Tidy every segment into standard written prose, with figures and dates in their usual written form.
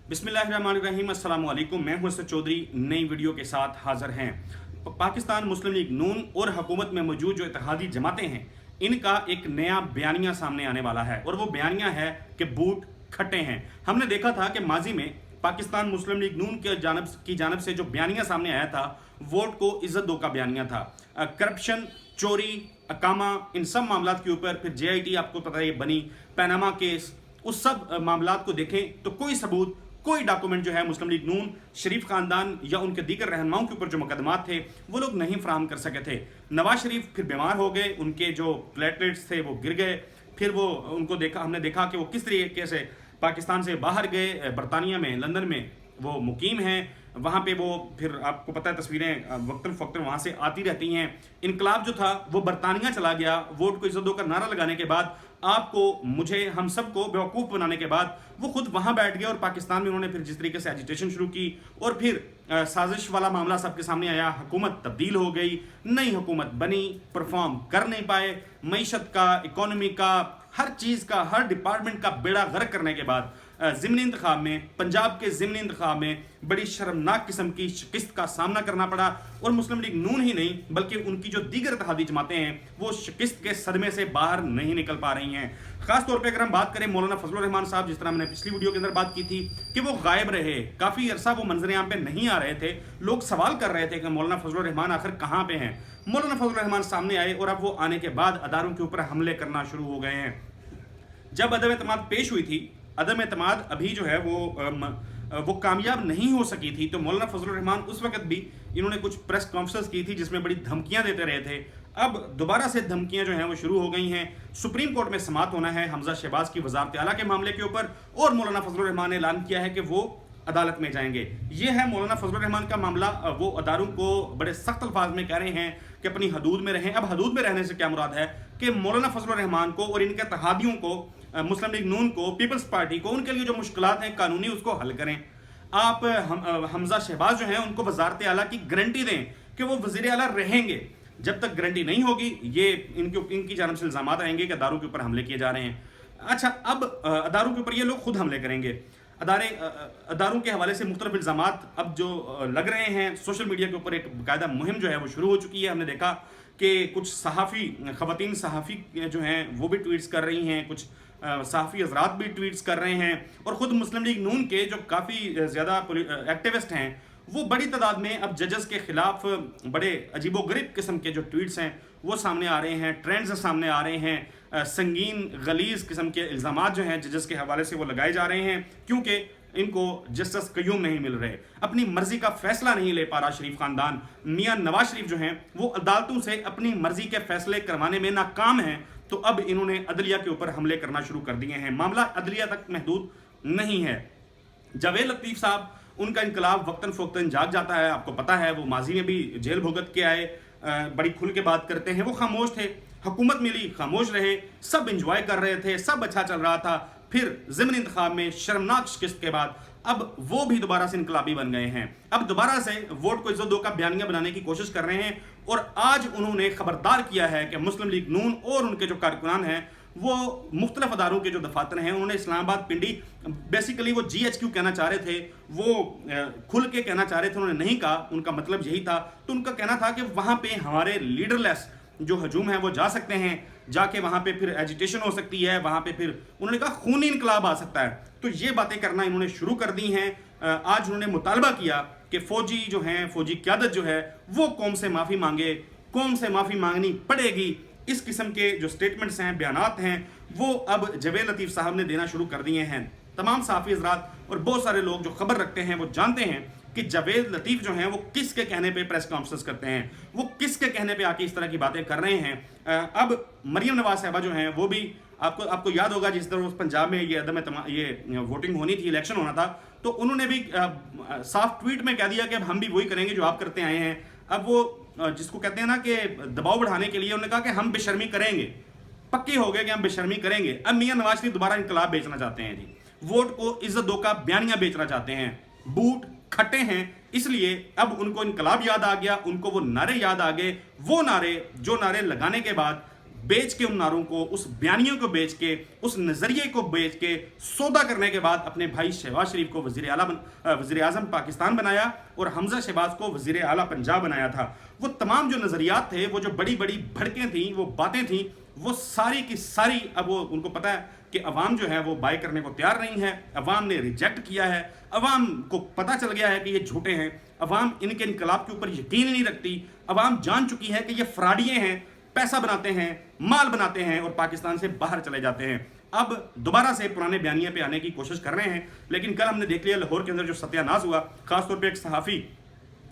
बिस्मिल्लाहिर्रहमानिर्रहीम अस्सलाम वालेकुम। मैं हूं असद चौधरी, नई वीडियो के साथ हाजिर हैं। पाकिस्तान मुस्लिम लीग नून और हुकूमत में मौजूद जो इत्तेहादी जमातें हैं, इनका एक नया बयानिया सामने आने वाला है और वो बयानिया है कि बूट खट्टे हैं। हमने देखा था कि माजी में पाकिस्तान मुस्लिम लीग नून की जानब से जो बयानिया सामने आया था, वोट को इज्जत दो का बयानिया था। करप्शन, चोरी, अकामा, इन सब मामलात के ऊपर फिर JIT आपको पता है बनी, पैनामा केस, उस सब मामलात को देखें तो कोई सबूत, कोई डॉक्यूमेंट जो है मुस्लिम लीग नून, शरीफ खानदान या उनके दीगर रहनुमाओं के ऊपर जो मुकदमात थे वो लोग नहीं फराहम कर सके थे। नवाज शरीफ फिर बीमार हो गए, उनके जो प्लेटलेट्स थे वो गिर गए, फिर वो उनको देखा, हमने देखा कि वो किस तरीके से पाकिस्तान से बाहर गए, बरतानिया में, लंदन में वो मुकीम हैं, वहाँ पे वो फिर आपको पता है तस्वीरें वक्तन फ़क्तन वहाँ से आती रहती हैं। इनकलाब जो था वो बरतानिया चला गया, वोट को इज्जत दो का नारा लगाने के बाद, आपको, मुझे, हम सबको बेवकूफ़ बनाने के बाद वो खुद वहाँ बैठ गए और पाकिस्तान में उन्होंने फिर जिस तरीके से एजिटेशन शुरू की और फिर साजिश वाला मामला सबके सामने आया, हुकूमत तब्दील हो गई, नई हुकूमत बनी, परफॉर्म कर नहीं पाए, मईशत का, इकोनॉमी का, हर चीज़ का, हर डिपार्टमेंट का बेड़ा गर्क करने के बाद ज़िमनी इंतखाब में, पंजाब के ज़िमनी इंतखाब में बड़ी शर्मनाक किस्म की शिकस्त का सामना करना पड़ा। और मुस्लिम लीग नून ही नहीं बल्कि उनकी जो दीगर इत्तेहादी जमातें हैं वो शिकस्त के सदमे से बाहर नहीं निकल पा रही हैं। खास तौर पे अगर हम बात करें मौलाना फजलुर रहमान साहब, जिस तरह मैंने पिछली वीडियो के अंदर बात की थी कि वो गायब रहे, काफ़ी अरसा वो मंजर आम पे नहीं आ रहे थे, लोग सवाल कर रहे थे कि मौलाना फजलुर रहमान आखिर कहाँ पे हैं। मौलाना फजलुर रहमान सामने आए और अब वो आने के बाद अदारों के ऊपर हमले करना शुरू हो गए हैं। जब अदम एतमाद पेश हुई थी, अदम एतमाद अभी जो है वो कामयाब नहीं हो सकी थी, तो मौलाना फजलुर रहमान उस वक्त भी इन्होंने कुछ प्रेस कॉन्फ्रेंस की थी जिसमें बड़ी धमकियां देते रहे थे। अब दोबारा से धमकियां जो हैं वो शुरू हो गई हैं। सुप्रीम कोर्ट में समाअत होना है हमजा शहबाज की वजारत आला के मामले के ऊपर और मौलाना फजलुर रहमान ने ऐलान किया है कि वो अदालत में जाएंगे। ये है मौलाना फजलुर रहमान का मामला। वो अदारों को बड़े सख्त अल्फाज में कह रहे हैं कि अपनी हदूद में रहें। अब हदूद में रहने से क्या मुराद है कि मौलाना फजलुर रहमान को और इनके इत्तेहादियों को, मुस्लिम लीग नून को, पीपल्स पार्टी को, उनके लिए जो मुश्किलात हैं कानूनी उसको हल करें। आप हमजा शहबाज जो हैं उनको वजारत आला की गारंटी दें कि वो वज़ीर आला रहेंगे। जब तक गारंटी नहीं होगी ये इनकी जानब से इल्ज़ाम आएंगे कि अदारों के ऊपर हमले किए जा रहे हैं। अच्छा, अब अदारों के ऊपर ये लोग खुद हमले करेंगे। अदारों के हवाले से मुख्तलिफ इल्ज़ामात अब जो लग रहे हैं, सोशल मीडिया के ऊपर एक बाकायदा मुहिम जो है वो शुरू हो चुकी है। हमने देखा कि कुछ ख़वातीन सहाफ़ी जो हैं वो भी ट्वीट्स कर रही हैं, कुछ सहाफ़ी हज़रात भी ट्वीट्स कर रहे हैं और ख़ुद मुस्लिम लीग नून के जो काफ़ी ज़्यादा एक्टिविस्ट हैं वो बड़ी तादाद में अब जजेस के ख़िलाफ़ बड़े अजीबोगरीब किस्म के जो ट्वीट्स हैं वो सामने आ रहे हैं, ट्रेंड्स सामने आ रहे हैं। संगीन गलीज़ किस्म के इल्ज़ामात जो हैं जजेस के हवाले से वो लगाए जा रहे हैं क्योंकि इनको जस्टिस क़य्यूम नहीं मिल रहे, अपनी मर्जी का फैसला नहीं ले पा रहा शरीफ खानदान। मियाँ नवाज शरीफ जो हैं वो अदालतों से अपनी मर्जी के फैसले करवाने में नाकाम हैं, तो अब इन्होंने अदलिया के ऊपर हमले करना शुरू कर दिए हैं। मामला अदलिया तक महदूद नहीं है। जावेद लतीफ़ साहब, उनका इनकलाब वक्तन फ़ोक्तन जाग जाता है, आपको पता है वो माजी में भी जेल भुगत के आए, बड़ी खुल के बात करते हैं। वो खामोश थे, हुकूमत मिली, खामोश रहे, सब इंजॉय कर रहे थे, सब अच्छा चल रहा था। फिर ज़िमनी इंतखाब में शर्मनाक शिकस्त के बाद अब वो भी दोबारा से इनकलाबी बन गए हैं। अब दोबारा से वोट को इज्जत दो का बयानिया बनाने की कोशिश कर रहे हैं और आज उन्होंने खबरदार किया है कि मुस्लिम लीग नून और उनके जो कारकुनान हैं वो मुख्तलिफ अदारों के जो दफातर हैं, उन्होंने इस्लामाबाद पिंडी, बेसिकली वो GHQ कहना चाह रहे थे, वो खुल के कहना चाह रहे थे, उन्होंने नहीं कहा, उनका मतलब यही था। तो उनका कहना था कि वहाँ पे हमारे लीडरलेस जो हजूम है वो जा सकते हैं, जाके वहाँ पे फिर एजिटेशन हो सकती है, वहाँ पे फिर उन्होंने कहा खूनी इनकलाब आ सकता है। तो ये बातें करना इन्होंने शुरू कर दी हैं। आज उन्होंने मुतालबा किया कि फ़ौजी जो हैं, फ़ौजी क़यादत जो है वो कौम से माफ़ी मांगे, कौम से माफ़ी मांगनी पड़ेगी। इस किस्म के जो स्टेटमेंट्स हैं, बयानात हैं, वो अब जावेद लतीफ़ साहब ने देना शुरू कर दिए हैं। तमाम सहाफ़ी हज़रात और बहुत सारे लोग जो खबर रखते हैं वो जानते हैं कि जावेद लतीफ़ जो हैं वो किसके कहने पे प्रेस कॉन्फ्रेंस करते हैं, वो किसके कहने पे आके इस तरह की बातें कर रहे हैं। अब मरियम नवाज साहबा जो हैं वो भी, आपको याद होगा जिस तरह पंजाब में ये वोटिंग होनी थी, इलेक्शन होना था, तो उन्होंने भी साफ ट्वीट में कह दिया कि अब हम भी वही करेंगे जो आप करते आए हैं। अब वो जिसको कहते हैं ना कि दबाव बढ़ाने के लिए उन्होंने कहा कि हम बेशर्मी करेंगे, पक्के हो गए कि हम बेशर्मी करेंगे। अब मियाँ नवाज शरीफ दोबारा इनकलाब बेचना चाहते हैं जी, वोट को इज्जत दो का बयानिया बेचना चाहते हैं। बूट खट्टे हैं, इसलिए अब उनको इनकलाब याद आ गया, उनको वो नारे याद आ गए, वो नारे जो नारे लगाने के बाद बेच के, उन नारों को, उस बयानियों को बेच के, उस नज़रिए को बेच के सौदा करने के बाद अपने भाई शहबाज शरीफ को वज़ीर आज़म पाकिस्तान बनाया और हमजा शहबाज को वज़ीर आला पंजाब बनाया था। वो तमाम जो नज़रियात थे, वो जो बड़ी बड़ी भड़कें थी, वो बातें थी, वो सारी की सारी अब वो उनको पता है कि अवाम जो है वो बाय करने को तैयार नहीं है, अवाम ने रिजेक्ट किया है, अवाम को पता चल गया है कि ये झूठे हैं, अवाम इनके इनकलाब के ऊपर यकीन नहीं रखती, अवाम जान चुकी है कि ये फ्राडिये हैं, पैसा बनाते हैं, माल बनाते हैं और पाकिस्तान से बाहर चले जाते हैं। अब दोबारा से पुराने बयानिए पे आने की कोशिश कर रहे हैं, लेकिन कल हमने देख लिया लाहौर के अंदर जो सत्यानाश हुआ, खासतौर पर एक सहाफ़ी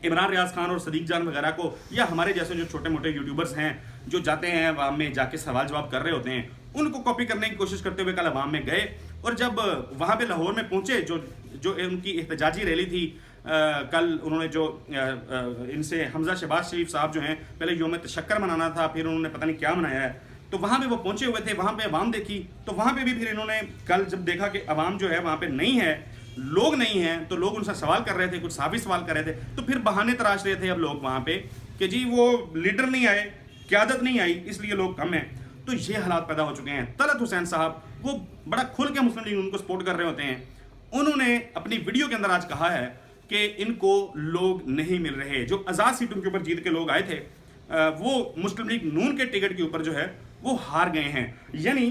इमरान रियाज खान और सदीक जान वगैरह को, या हमारे जैसे जो छोटे मोटे यूट्यूबर्स हैं जो जाते हैं अवाम में जाके सवाल जवाब कर रहे होते हैं, उनको कॉपी करने की कोशिश करते हुए कल अवाम में गए। और जब वहाँ पे लाहौर में पहुँचे, जो उनकी एहतजाजी रैली थी, कल उन्होंने जो इनसे हमजा शहबाज शरीफ साहब जो हैं, पहले यौम तशक्कर मनाना था, फिर उन्होंने पता नहीं क्या मनाया है, तो वहाँ पे वो पहुँचे हुए थे, वहाँ पे अवाम देखी, तो वहाँ पे भी फिर इन्होंने कल जब देखा कि अवाम जो है वहाँ पे नहीं है, लोग नहीं हैं, तो लोग उनसे सवाल कर रहे थे, कुछ साफी सवाल कर रहे थे, तो फिर बहाने तराश रहे थे अब लोग वहाँ पे कि जी वो लीडर नहीं आए, क़यादत नहीं आई, इसलिए लोग कम हैं। तो ये हालात पैदा हो चुके हैं। तलत हुसैन साहब वो बड़ा खुल के मुस्लिम लीग उनको सपोर्ट कर रहे होते हैं, उन्होंने अपनी वीडियो के अंदर आज कहा है कि इनको लोग नहीं मिल रहे। जो आज़ाद सीटों के ऊपर जीत के लोग आए थे, वो मुस्लिम लीग नून के टिकट के ऊपर जो है वो हार गए हैं। यानी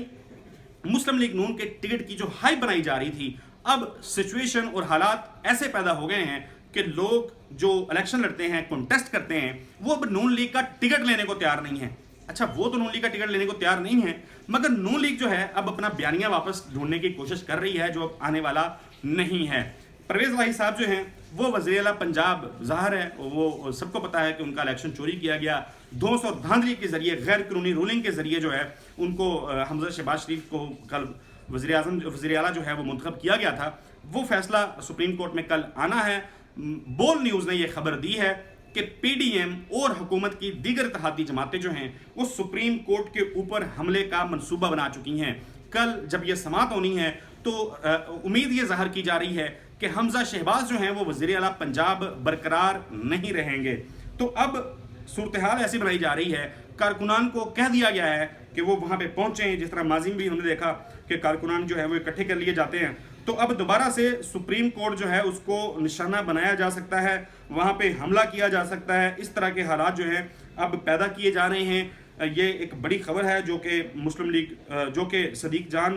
मुस्लिम लीग नून के टिकट की जो हाइप बनाई जा रही थी, अब सिचुएशन और हालात ऐसे पैदा हो गए हैं कि लोग जो इलेक्शन लड़ते हैं, कॉन्टेस्ट करते हैं, वो अब नून लीग का टिकट लेने को तैयार नहीं है। अच्छा, वो तो नून लीग का टिकट लेने को तैयार नहीं है, मगर नून लीग जो है अब अपना बयानिया वापस ढूंढने की कोशिश कर रही है, जो आने वाला नहीं है। परवेज इलाही साहब जो हैं वो वज़ीर आला पंजाब, ज़ाहिर है वो सबको पता है कि उनका इलेक्शन चोरी किया गया, धौंस और धांधली के जरिए, गैर कानूनी रूलिंग के जरिए जो है उनको हमजा शहबाज शरीफ को कल वज़ीर आला जो है वो मुंतखब किया गया था। वो फैसला सुप्रीम कोर्ट में कल आना है। बोल न्यूज़ ने यह खबर दी है कि पीडीएम और हुकूमत की दीगर इत्तेहादी जमातें जो हैं वो सुप्रीम कोर्ट के ऊपर हमले का मंसूबा बना चुकी हैं। कल जब यह समात होनी है तो उम्मीद ये ज़ाहिर की जा रही है कि हमजा शहबाज जो हैं वो वज़ीर आला पंजाब बरकरार नहीं रहेंगे। तो अब सूरत हाल ऐसी बनाई जा रही है, कारकुनान को कह दिया गया है कि वो वहाँ पे पहुँचें, जिस तरह माजी में भी हमने देखा कि कारकुनान जो है वो इकट्ठे कर लिए जाते हैं। तो अब दोबारा से सुप्रीम कोर्ट जो है उसको निशाना बनाया जा सकता है, वहाँ पे हमला किया जा सकता है। इस तरह के हालात जो हैं अब पैदा किए जा रहे हैं। ये एक बड़ी खबर है जो कि मुस्लिम लीग, जो कि सदीक जान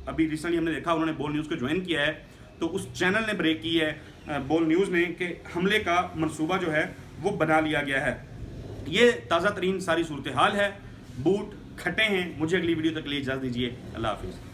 अभी रिसेंटली हमने देखा उन्होंने बोल न्यूज़ को ज्वाइन किया है, तो उस चैनल ने ब्रेक की है बोल न्यूज़ ने कि हमले का मंसूबा जो है वो बना लिया गया है। ये ताज़ा तरीन सारी सूरत हाल है। बूट खटे हैं। मुझे अगली वीडियो तक के लिए इजाज़त दीजिए। अल्लाह हाफिज़।